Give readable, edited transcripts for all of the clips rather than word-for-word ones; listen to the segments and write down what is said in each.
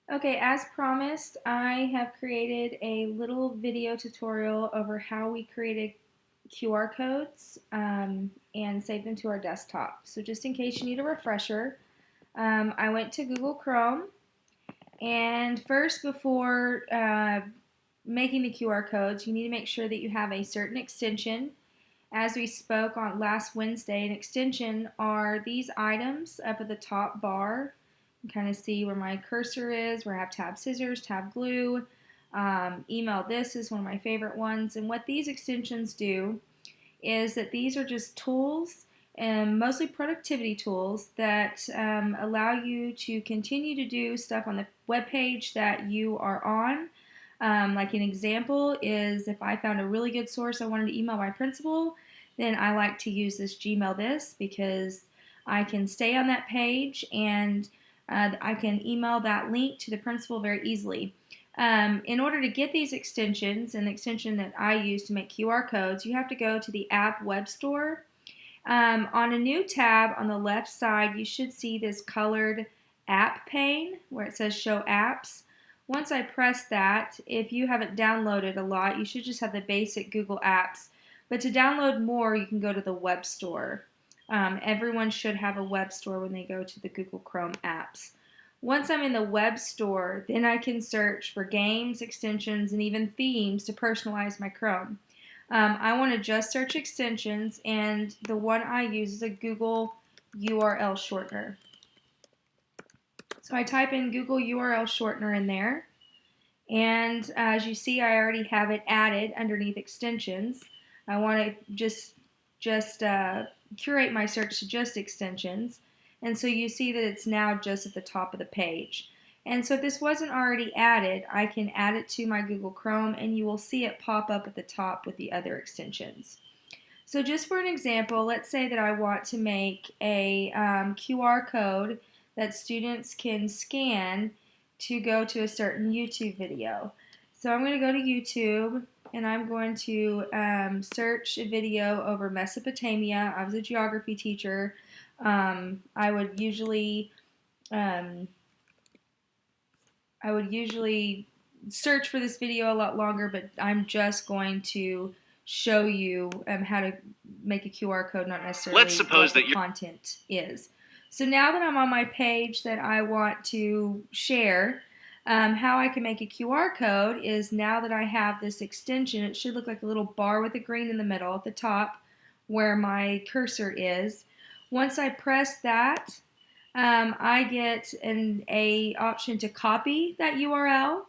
Okay, as promised, I have created a little video tutorial over how we created QR codes and save them to our desktop. So just in case you need a refresher, I went to Google Chrome, and first before making the QR codes, you need to make sure that you have a certain extension. As we spoke on last Wednesday, an extension are these items up at the top bar. You can kind of see where my cursor is, where I have tab scissors, tab glue. Email this is one of my favorite ones. And what these extensions do is that these are just tools and mostly productivity tools that allow you to continue to do stuff on the web page that you are on. Like an example is if I found a really good source I wanted to email my principal, then I like to use this Gmail this because I can stay on that page and I can email that link to the principal very easily. In order to get these extensions, and the extension that I use to make QR codes, you have to go to the app web store. On a new tab on the left side, you should see this colored app pane where it says show apps. Once I press that, if you haven't downloaded a lot, you should just have the basic Google apps. But to download more, you can go to the web store. Everyone should have a web store when they go to the Google Chrome apps. Once I'm in the web store, then I can search for games, extensions, and even themes to personalize my Chrome. I want to just search extensions, and the one I use is a Google URL Shortener. So I type in Google URL Shortener in there, and as you see, I already have it added underneath extensions. I want to just curate my search to just extensions, and so you see that it's now just at the top of the page. And so if this wasn't already added, I can add it to my Google Chrome, and you will see it pop up at the top with the other extensions. So just for an example, let's say that I want to make a QR code that students can scan to go to a certain YouTube video. So I'm going to go to YouTube, and I'm going to search a video over Mesopotamia. I was a geography teacher. I would usually search for this video a lot longer, but I'm just going to show you how to make a QR code, not necessarily Let's suppose what that the content is. So now that I'm on my page that I want to share, how I can make a QR code is now that I have this extension, it should look like a little bar with a green in the middle at the top where my cursor is. Once I press that, I get an option to copy that URL.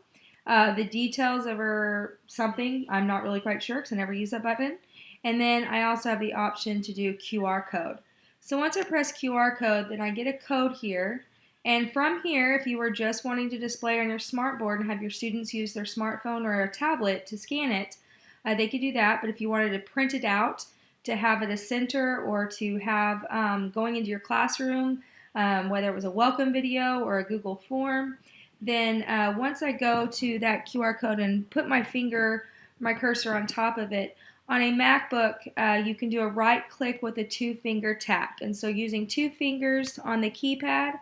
The details over something, I'm not really quite sure because I never use that button. And then I also have the option to do QR code. So once I press QR code, then I get a code here. And from here, if you were just wanting to display on your smartboard and have your students use their smartphone or a tablet to scan it, they could do that. But if you wanted to print it out to have at a center or to have going into your classroom, whether it was a welcome video or a Google form, then once I go to that QR code and put my cursor on top of it, on a MacBook, you can do a right click with a two-finger tap. And so using two fingers on the keypad,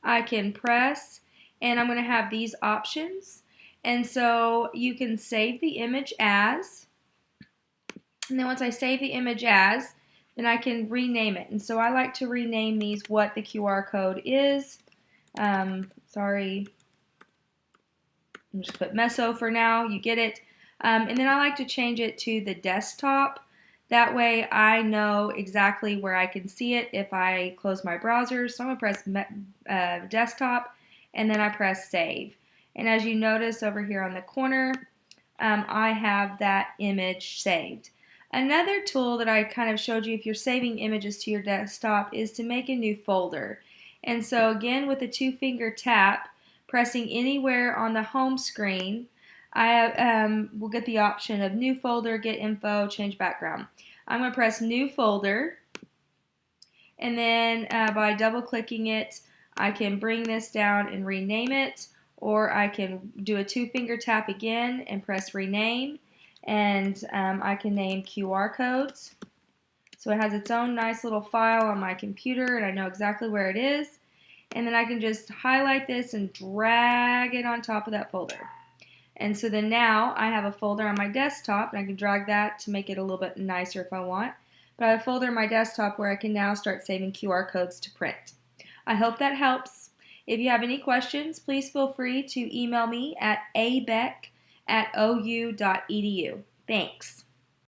I can press, and I'm going to have these options. And so you can save the image as, and then once I save the image as, then I can rename it. And so I like to rename these what the QR code is. Sorry, I'm just put Meso for now, you get it. And then I like to change it to the desktop. That way I know exactly where I can see it if I close my browser. So I'm going to press desktop, and then I press save. And as you notice over here on the corner, I have that image saved. Another tool that I kind of showed you if you're saving images to your desktop is to make a new folder. And so again, with a two-finger tap, pressing anywhere on the home screen, I will get the option of new folder, get info, change background. I'm going to press new folder, and then by double clicking it, I can bring this down and rename it, or I can do a two-finger tap again and press rename, and I can name QR codes. So it has its own nice little file on my computer, and I know exactly where it is. and then I can just highlight this and drag it on top of that folder. And so then now I have a folder on my desktop, and I can drag that to make it a little bit nicer if I want. But I have a folder on my desktop where I can now start saving QR codes to print. I hope that helps. If you have any questions, please feel free to email me at abeck@ou.edu. Thanks.